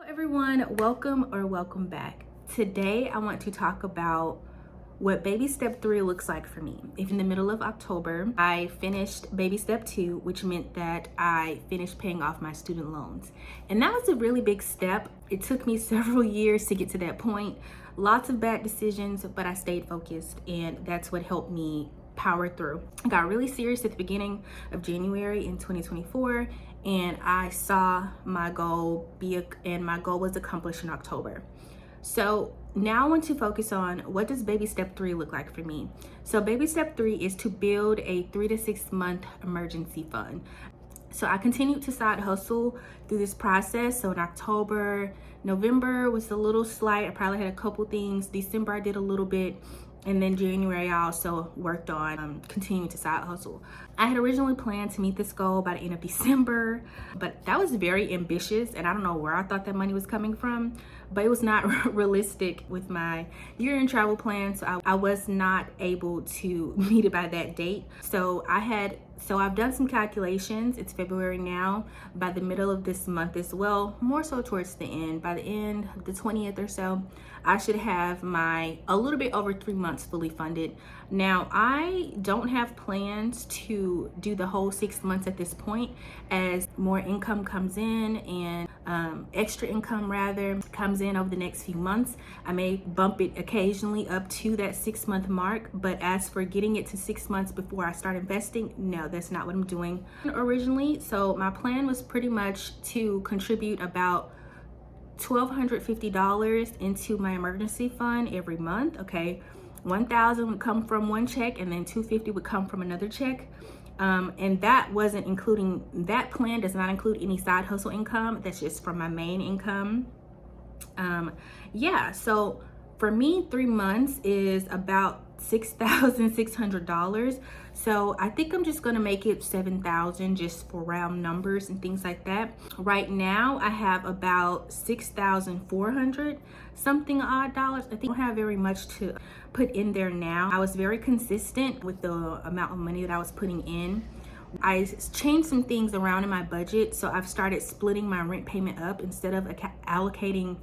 Everyone, welcome back. Today I want to talk about what baby step 3 looks like for me. If in the middle of October, I finished baby step 2, which meant that I finished paying off my student loans. And that was a really big step. It took me several years to get to that point. Lots of bad decisions, but I stayed focused, and that's what helped me power through. I got really serious at the beginning of January in 2024, and I saw my goal and my goal was accomplished in October. So now I want to focus on what does baby step 3 look like for me. So baby step 3 is to build a 3 to 6 month emergency fund. So I continued to side hustle through this process. So in October, November was a little slight. I probably had a couple things. December I did a little bit. And then January, I also worked on continuing to side hustle. I had originally planned to meet this goal by the end of December, but that was very ambitious, and I don't know where I thought that money was coming from, but it was not realistic with my year-end travel plan, so I was not able to meet it by that date. So I've done some calculations. It's February now. By the middle of this month as well, more so towards the end, by the end, the 20th or so, I should have a little bit over 3 months fully funded. Now, I don't have plans to do the whole 6 months at this point. As more income comes in and extra income rather comes in over the next few months, I may bump it occasionally up to that 6 month mark. But as for getting it to 6 months before I start investing, no, that's not what I'm doing originally. So my plan was pretty much to contribute about $1,250 into my emergency fund every month. Okay, $1,000 would come from one check, and then $250 would come from another check. And that wasn't including, that plan does not include any side hustle income. That's just from my main income. Yeah, so for me, 3 months is about $6,600. So I think I'm just gonna make it 7,000 just for round numbers and things like that. Right now I have about 6,400 something odd dollars. I think I don't have very much to put in there now. I was very consistent with the amount of money that I was putting in. I changed some things around in my budget, so I've started splitting my rent payment up instead of allocating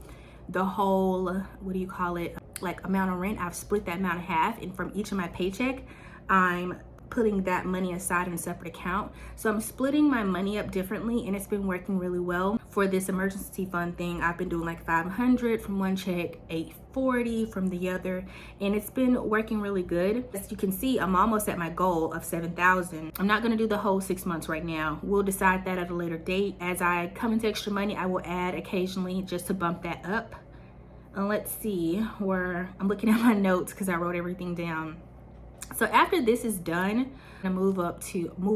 the whole, what do you call it, like amount of rent. I've split that amount in half, and from each of my paycheck, I'm putting that money aside in a separate account. So I'm splitting my money up differently, and it's been working really well. For this emergency fund thing, I've been doing like 500 from one check, 840 from the other, and it's been working really good. As you can see, I'm almost at my goal of 7,000. I'm not gonna do the whole 6 months right now. We'll decide that at a later date. As I come into extra money, I will add occasionally just to bump that up. And let's see where I'm looking at my notes because I wrote everything down. So after this is done, I'm gonna move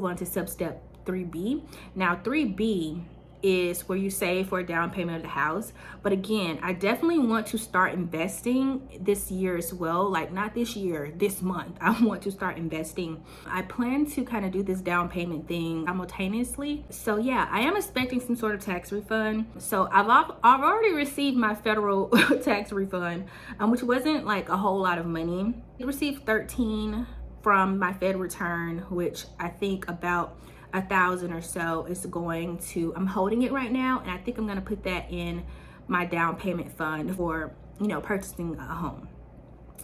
on to sub-step 3B. Now 3B is where you save for a down payment of the house. But again, I definitely want to start investing this year as well. Like not this year, this month. I want to start investing. I plan to kind of do this down payment thing simultaneously. So yeah, I am expecting some sort of tax refund. So I've already received my federal tax refund, which wasn't like a whole lot of money. I received 13 from my Fed return, which I think about 1,000 or so is going to, I'm holding it right now, and I think I'm gonna put that in my down payment fund for, purchasing a home.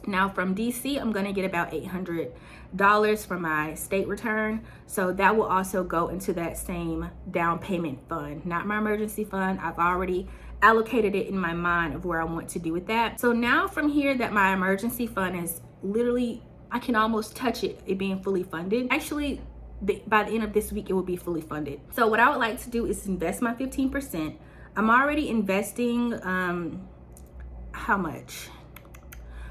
Now from DC, I'm gonna get about $800 for my state return. So that will also go into that same down payment fund, not my emergency fund. I've already allocated it in my mind of where I want to do with that. So now from here that my emergency fund is literally, I can almost touch it being fully funded. Actually, by the end of this week, it will be fully funded. So what I would like to do is invest my 15%. I'm already investing, how much?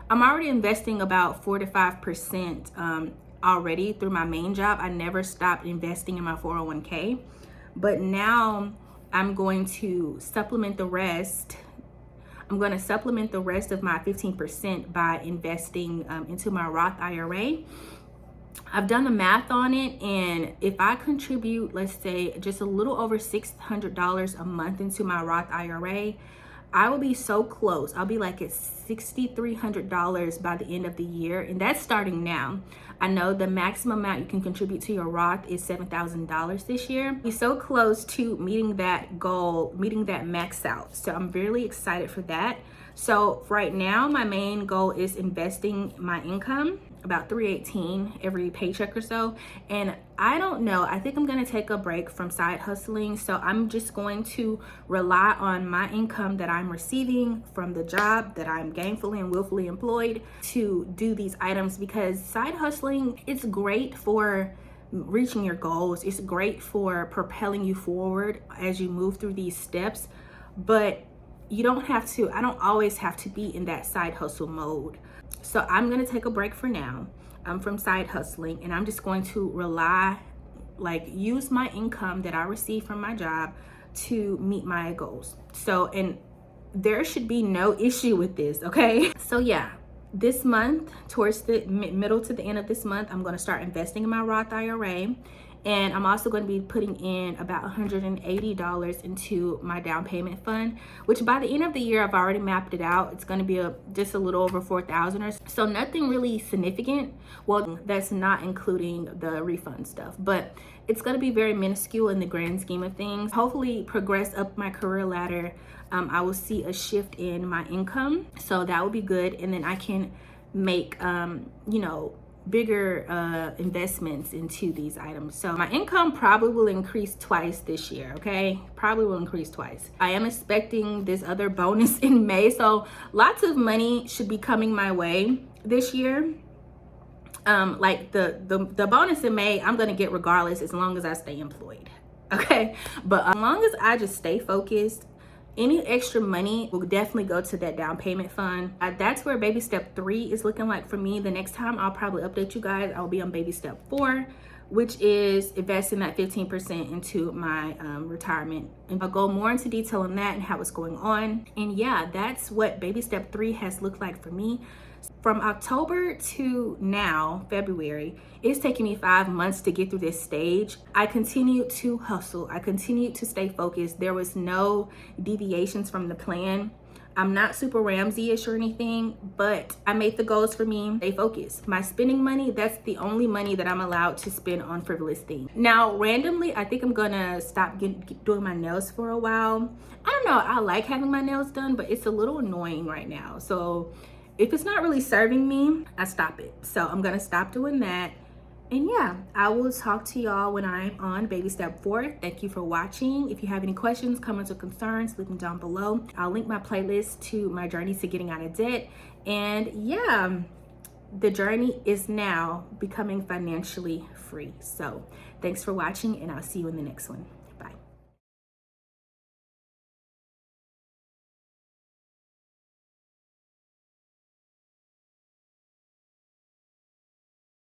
I'm already investing about 4 to 5% already through my main job. I never stopped investing in my 401k, but now I'm going to supplement the rest. I'm going to supplement the rest of my 15% by investing into my Roth IRA. I've done the math on it, and if I contribute, let's say, just a little over $600 a month into my Roth IRA, I will be so close. I'll be like at $6,300 by the end of the year, and that's starting now. I know the maximum amount you can contribute to your Roth is $7,000 this year. Be so close to meeting that goal, meeting that max out. So I'm really excited for that. So right now, my main goal is investing my income, about $318 every paycheck or so. And I don't know, I think I'm gonna take a break from side hustling. So I'm just going to rely on my income that I'm receiving from the job that I'm gainfully and willfully employed to do these items, because side hustling, it's great for reaching your goals. It's great for propelling you forward as you move through these steps, but you don't have to, I don't always have to be in that side hustle mode. So I'm gonna take a break for now from side hustling, and I'm just going to use my income that I receive from my job to meet my goals. So, and there should be no issue with this, okay? So yeah, this month, towards the middle to the end of this month, I'm gonna start investing in my Roth IRA. And I'm also going to be putting in about $180 into my down payment fund, which by the end of the year, I've already mapped it out. It's going to be just a little over $4,000 or so. So nothing really significant. Well, that's not including the refund stuff, but it's going to be very minuscule in the grand scheme of things. Hopefully progress up my career ladder. I will see a shift in my income. So that will be good. And then I can make, bigger investments into these items. So my income probably will increase twice this year, okay? Probably will increase twice. I am expecting this other bonus in May, so lots of money should be coming my way this year. Like the bonus in May, I'm gonna get regardless as long as I stay employed, okay? But as long as I just stay focused, any extra money will definitely go to that down payment fund. That's where baby step 3 is looking like for me. The next time I'll probably update you guys, I'll be on baby step 4, which is investing that 15% into my retirement. And I'll go more into detail on that and how it's going on. And yeah, that's what baby step 3 has looked like for me. From October to now, February, it's taken me 5 months to get through this stage. I continued to hustle. I continued to stay focused. There was no deviations from the plan. I'm not super Ramsey-ish or anything, but I made the goals for me. Stay focused. My spending money, that's the only money that I'm allowed to spend on frivolous things. Now, randomly, I think I'm gonna stop doing my nails for a while. I don't know, I like having my nails done, but it's a little annoying right now. So if it's not really serving me, I stop it. So I'm gonna stop doing that. And yeah, I will talk to y'all when I'm on baby step 4. Thank you for watching. If you have any questions, comments, or concerns, leave them down below. I'll link my playlist to my journey to getting out of debt. And yeah, the journey is now becoming financially free. So thanks for watching, and I'll see you in the next one.